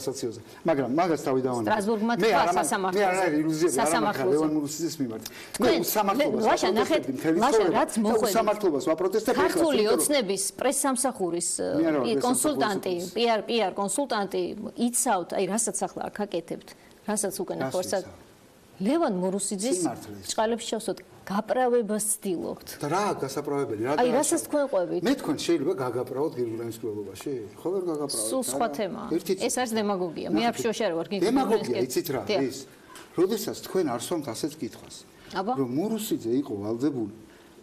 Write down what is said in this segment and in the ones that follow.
ასოციაციაზე. მაგრამ მაგას თავი დავანებო. სტრასბურგმა თქვა სასამართლოზე. მე არ არის ილუზიები, არა ლევან მურუსიძის მიმართ. მე უსამართლობას ლაშა ნახეთ, ლაშა რაც მოხდა. უსამართლობას ვაპროტესტებ ახლა. ქართული ოცნების პრესსამსახურის კონსულტანტი, PR კონსულტანტი იცავთ, აი რასაც ახლა აქ აკეთებთ, რასაც უკვე ნახევარსად ლევან მურუსიძის ჭყალებს შევსოთ გაправებას ცდილობთ. და რა გასაправებელი, რა? აი რასაც თქვენ ყვებით? მე თქვენ შეიძლება გაგაправოთ გირგულანის მკვლელობაში? ხო ვერ გაგაправოთ? სულ სხვა თემაა. ეს არის დემაგოგია. მე არ შოშე არ ვარ გირგულანის. დემაგოგია, იცით რა ის? როდესაც თქვენ არ სვამთ ასეთ კითხვას, რომ მურუსიძე იყო ვალდებული,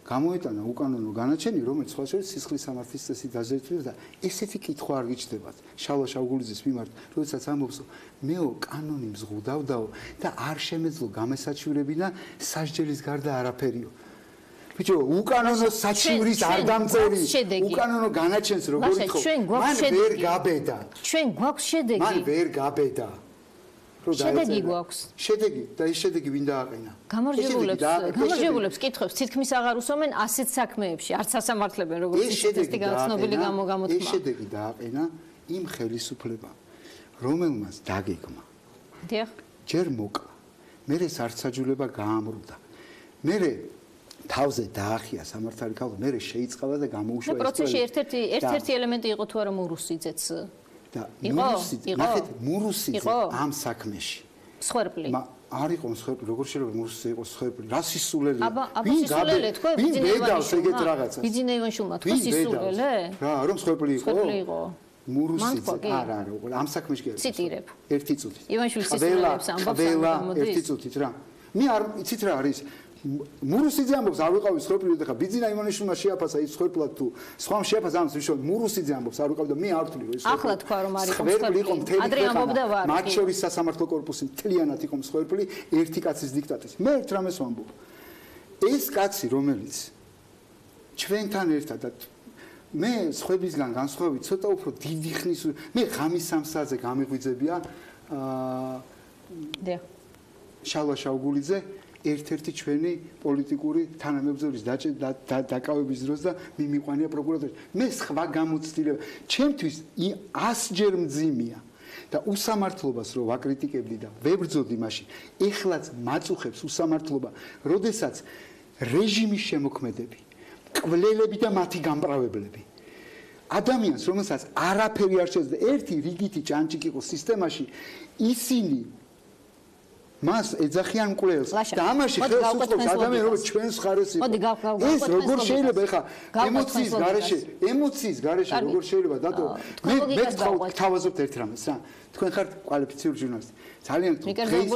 გამოეტანა უკანონო განაჩენი, რომელიც სხვა შორის სისხლის სამართლის წესით დაზერწვიეს და ესეთი კითხვა არ გიჩნდებათ. შალვა შავგულიძის მიმართ, როდესაც ამბობს, მეო კანონი მზღუდავდაო და არ შემეძლო გამესაჩივრები და სასჯელის გარდა არაფერიო. ბიჭო, უკანონო საჩივრის არ დამწერი, უკანონო განაჩენს როგორ ითხოვ, მან ვერ გაბედა. ჩვენ გვაქვს შედეგი. მან ვერ გაბედა. შედეგი გვაქვს. შედეგი და ეს შედეგი ვინ დააყენა? გამარჯვებულებს კითხებს თითქმის აღარ უსვამენ ასეთ საქმეებში, არც ასამართლებენ როგორც ტესტი განცნობილი გამოთქმა. ეს შედეგი დააყენა იმ ხელისუფლებამ, რომელმაც დაგეგმა. დიახ. ჯერ მოკლა. მერე სარცაჯულება გაამრუდა. მერე თავზე დაახია სამართალი ქალო, მერე შეიწყალა და გამოუშვა ეს პროცესში ერთ-ერთი ელემენტი იყო თუ არა მურუსიძეც. და მურუსიძე ამ საქმეში სხერპლი არ იყო სხერპლი, როგორ შეიძლება მურუსიძე იყოს სხერპლი? რა სისულელია? ვინ სისულელე თქვენ ბიძინეევანიშვილმა ეგეთ რაღაცას? ბიძინეევანიშვილმა თქვენ სისულელე? რა, რომ სხერპლი იყო? სხერპლი იყო. მურუსიძე არა, ამ საქმეში კი. ციტირებ. ერთი წუთით. ივანიშვილის სისულელებს ამბობს ამბობდი. ერთი წუთით რა. მე არ იცით რა არის? მურუსიძე ამბობს არ ვიყავი სხერპლი და ხა ბიძინა ივანიშვილმა შეაფასა ის სხერპლად თუ სხვამ შეაფასა ამას ვიშო მურუსიძე ამბობს არ ვიყავი და მე არ ვთვლი რომ ის ახლა თქვა რომ არის სხერპლი იყო მთელი ადრე ამბობდა ვარ მათ შორის სასამართლო კორპუსი მთლიანად იყო სხერპლი ერთი კაცის დიქტატის მე ერთ რამეს ვამბობ ეს კაცი რომელიც ჩვენთან ერთად და მე სხვებისგან განსხვავებით ცოტა უფრო დიდი ხნის მე ღამის 3 საათზე გამიღვიძებია შალვა შავგულიძე ერთ-ერთი ჩვენი პოლიტიკური თანამებრძოლის დაკავების დროს და მიმიყვანია პროკურატურაში. მე სხვა გამოცდილება, ჩემთვის 100-ჯერ მძიმეა და უსამართლობას რო ვაკრიტიკებდი და ვებრძოდი მაშინ, ეხლაც მაწუხებს უსამართლობა, როდესაც რეჟიმის შემოქმედები, კვლელები და მათი გამправებლები ადამიანს, რომელსაც არაფერი არ შეეძლო, ერთი რიგითი ჭანჭიკი იყო სისტემაში, ისინი მას ეძახიან მკვლელს და ამაში ხელს უწყობს ადამიანი რომელიც ჩვენს ხარეს იყო ეს როგორ შეიძლება ეხა ემოციის გარეშე როგორ შეიძლება დადო მე თავაზობთ ერთ რამეს რა თქვენ ხართ კვალიფიციური ჟურნალისტი ძალიან